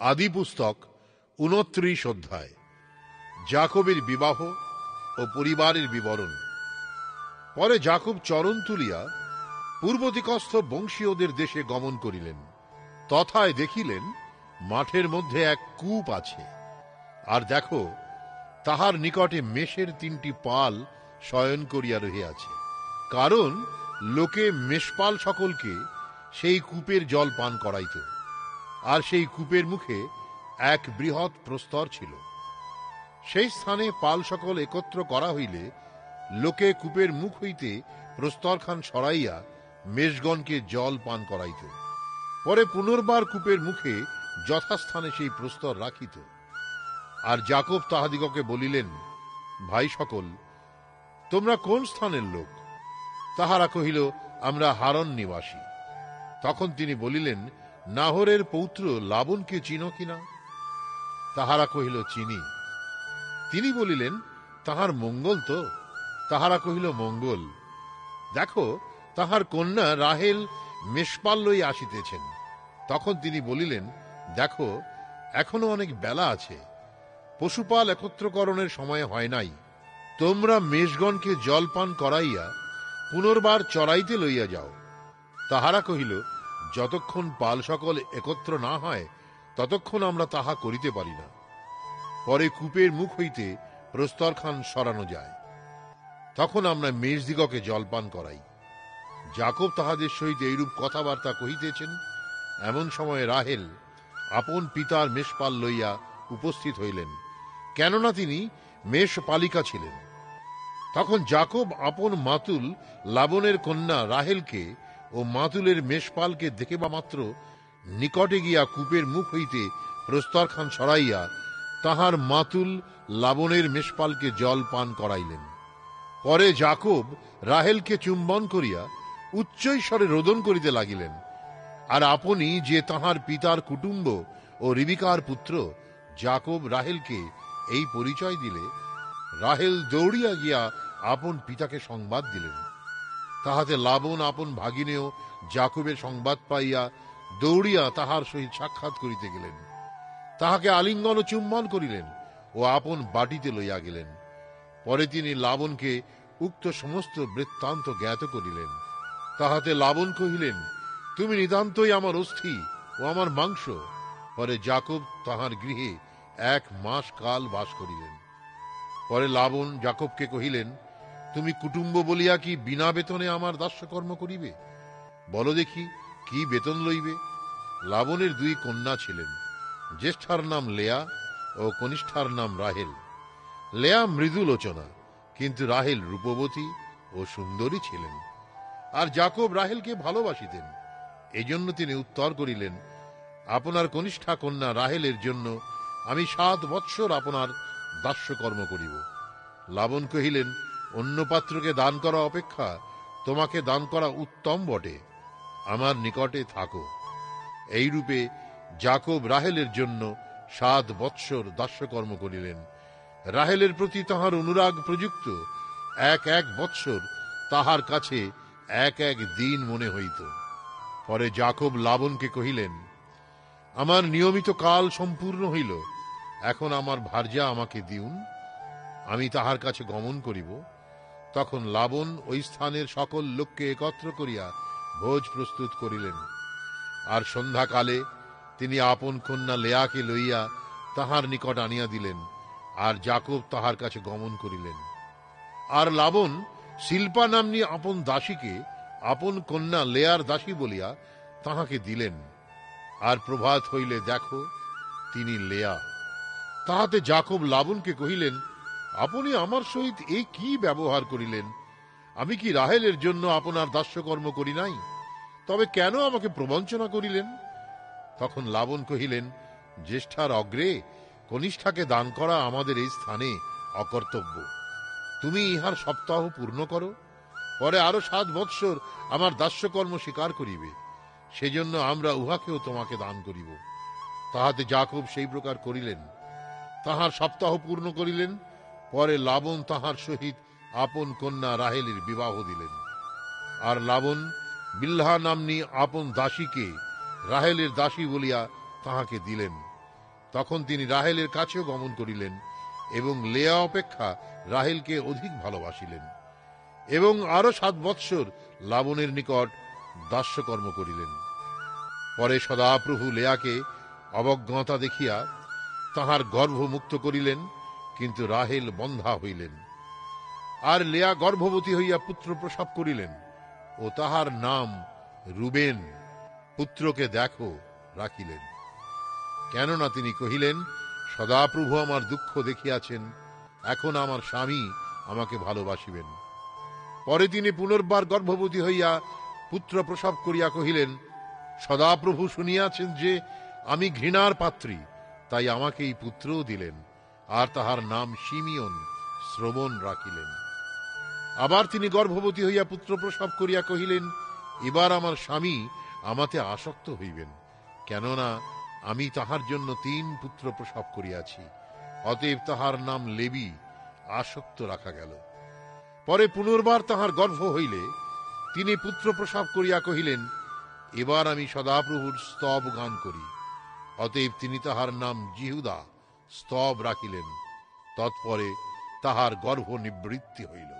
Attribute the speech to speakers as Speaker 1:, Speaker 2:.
Speaker 1: আদি পুস্তক 29 অধ্যায়। যাকবের বিবাহ ও পরিবারের বিবরণ। পরে যাকব চরণ তুলিয়া পূর্ব দিকস্থ বংশীয়দের দেশে গমন করিলেন। তথায় দেখিলেন মাঠের মধ্যে এক কূপ আছে, আর দেখো তাহার নিকটে মেষের 3টি পাল শয়ন করিয়া রহিয়াছে, কারণ লোকে মেষপাল সকলকে সেই কূপের জল পান করাইত। আর সেই কূপের মুখে এক বৃহৎ প্রস্তর ছিল। সেই স্থানে পাল সকল একত্র করা হইলে লোকে কূপের মুখ হইতে প্রস্তরখান সরাইয়া মেষগণকে জল পান করাইত। পরে পুনর্বার কূপের মুখে যথাস্থানে সেই প্রস্তর রাখিত। আর যাকব তাহাদিগকে বলিলেন, ভাই সকল, তোমরা কোন স্থানের লোক? তাহারা কহিল, আমরা হারন নিবাসী। তখন তিনি বলিলেন, নাহরের পৌত্র লাবনকে চিনো কিনা? তাহারা কহিল, চিনি। তিনি বলিলেন, তাহার মঙ্গল তো? তাহারা কহিল, মঙ্গল। দেখো, তাহার কন্যা রাহেল মেষপাল লইয়া আসিতেছেন। তখন তিনি বলিলেন, দেখো, এখনো অনেক বেলা আছে, পশুপাল একত্রকরণের সময় হয় নাই। তোমরা মেষগণকে জল পান করাইয়া পুনর্বার চরাইতে লইয়া যাও। তাহারা কহিল, যতক্ষণ পাল সকল একত্র না হয় ততক্ষণ আমরা তাহা করিতে পারি না। পরে কূপের মুখ হইতে প্রস্তরখান সরানো যায়, তখন আমরা মেষদিগকে জলপান করাই। যাকব তাহাদের সহিত এইরূপ কথাবার্তা কহিতেছেন, এমন সময় রাহেল আপন পিতার মেষপাল লইয়া উপস্থিত হইলেন, কেননা তিনি মেষপালিকা ছিলেন। তখন যাকব আপন মাতুল লাবনের কন্যা রাহেলকে ও মাতুলের মেষপালকে দেখিবা মাত্র নিকটে গিয়া কূপের মুখ হইতে প্রস্তরখান সরাইয়া তাহার মাতুল লাবনের মেষপালকে জল পান করাইলেন। পরে যাকব রাহেলকে চুম্বন করিয়া উচ্চৈস্বরে রোদন করিতে লাগিলেন। আর আপনি যে তাহার পিতার কুটুম্ব ও রিবিকার পুত্র, যাকব রাহেলকে এই পরিচয় দিলে রাহেল দৌড়িয়া গিয়া আপন পিতাকে সংবাদ দিলেন। তাহাতে লাবন আপন ভাগিনেও যাকবের সংবাদ পাইয়া দৌড়িয়া তাহার সহিত সাক্ষাৎ করিতে গেলেন, তাহাকে আলিঙ্গন ও চুম্বন করিলেন ও আপন বাটিতে লইয়া গেলেন। পরে তিনি লাবনকে উক্ত সমস্ত বৃত্তান্ত জ্ঞাত করিলেন। তাহাতে লাবন কহিলেন, তুমি নিতান্তই আমার অস্থি ও আমার মাংস। পরে যাকব তাহার গৃহে 1 মাস কাল বাস করিলেন। পরে লাবন যাকবকে কহিলেন, তুমি কুটুম্ব বলিয়া কি বিনা বেতনে আমার দাস্যকর্ম করিবে? বলো দেখি, কি বেতন লইবে? লাবনের 2 কন্যা ছিলেন, জ্যেষ্ঠার নাম লেয়া ও কনিষ্ঠার নাম রাহেল। লেয়া মৃদুলোচনা, কিন্তু রাহেল রূপবতী ও সুন্দরী ছিলেন। আর যাকব রাহেলকে ভালোবাসিতেন। এজন্য তিনি উত্তর করিলেন, আপনার কনিষ্ঠা কন্যা রাহেলের জন্য আমি 7 বৎসর আপনার দাস্যকর্ম করিব। লাবন কহিলেন, অন্য পাত্রকে দান করা অপেক্ষা তোমাকে দান করা উত্তম বটে, আমার নিকটে থাকো। এইরূপে যাকব রাহেলের জন্য 7 বৎসর দাস্যকর্ম করিলেন। রাহেলের প্রতি তাহার অনুরাগ প্রযুক্ত 1 বৎসর তাহার কাছে 1 দিন মনে হইত। পরে যাকব লাবনকে কহিলেন, আমার নিয়মিত কাল সম্পূর্ণ হইল, এখন আমার ভার্যা আমাকে দিউন, আমি তাহার কাছে গমন করিব। তখন লাবন ওই স্থানের সকল লোককে একত্র করিয়া ভোজ প্রস্তুত করিলেন। আর সন্ধ্যাকালে তিনি আপন কন্যা লেয়াকে লইয়া তাহার নিকট আনিয়া দিলেন, আর যাকব তাহার কাছে গমন করিলেন। আর লাবন শিল্পা নাম্নী আপন দাসীকে আপন কন্যা লেয়ার দাসী বলিয়া তাহাকে দিলেন। আর প্রভাত হইলে দেখো, তিনি লেয়া। তাহাতে যাকব লাবনকে কহিলেন, আপনি আমার সহিত এই কি ব্যবহার করিলেন? আমি কি রাহেলের জন্য আপনার দাস্যকর্ম করি নাই? তবে কেন আমাকে প্রবঞ্চনা করিলেন? তখন লাবন কহিলেন, জ্যেষ্ঠার অগ্রে কনিষ্ঠাকে দান করা আমাদের এই স্থানে অকর্তব্য। তুমি ইহার সপ্তাহ পূর্ণ করো, পরে আরো 7 বৎসর আমার দাস্যকর্ম স্বীকার করিবে, সেজন্য আমরা উহাকেও তোমাকে দান করিব। তাহাতে যাকব সেই প্রকার করিলেন, তাহার সপ্তাহ পূর্ণ করিলেন। পরে লাবন তাহার সহিত আপন কন্যা রাহেলের বিবাহ দিলেন। আর লাবন বিল্হা নাম্নী আপন দাসীকে রাহেলের দাসী বলিয়া তাহাকে দিলেন। তখন তিনি রাহেলের কাছেও গমন করিলেন এবং লেয়া অপেক্ষা রাহেলকে অধিক ভালোবাসিলেন এবং আরো 7 বৎসর লাবনের নিকট দাস্যকর্ম করিলেন। পরে সদাপ্রভু লেয়াকে অবজ্ঞতা দেখিয়া তাহার গর্ভ মুক্ত করিলেন, কিন্তু রাহেল বন্ধা হইলেন। আর লেয়া গর্ভবতী হইয়া পুত্র প্রসব করিলেন ও তাহার নাম রুবেন, পুত্রকে দেখো রাখিলেন। কেননা তিনি কহিলেন, সদাপ্রভু আমার দুঃখ দেখিয়াছেন, এখন আমার স্বামী আমাকে ভালোবাসিবেন। পরে তিনি পুনর্বার গর্ভবতী হইয়া পুত্র প্রসব করিয়া কহিলেন, সদাপ্রভু শুনিয়াছেন যে আমি ঘৃণার পাত্রী, তাই আমাকে এই পুত্রও দিলেন, আর তাহার নাম শিমিয়ন, শ্রবণ রাখিলেন। আবার তিনি গর্ভবতী হইয়া পুত্র প্রসব করিয়া কহিলেন, এবার আমার স্বামী আমাতে আসক্ত হইবেন, কেননা আমি তাহার জন্য 3 পুত্র প্রসব করিয়াছি। অতএব তাহার নাম লেবী, আসক্ত রাখা গেল। পরে পুনর্বার তাহার গর্ভ হইলে তিনি পুত্র প্রসব করিয়া কহিলেন, এবার আমি সদাপ্রভুর স্তব গান করি। অতএব তিনি তাহার নাম জিহুদা, স্তব রাখিলেন। তৎপরে তাহার গর্ভ নিবৃত্তি হইল।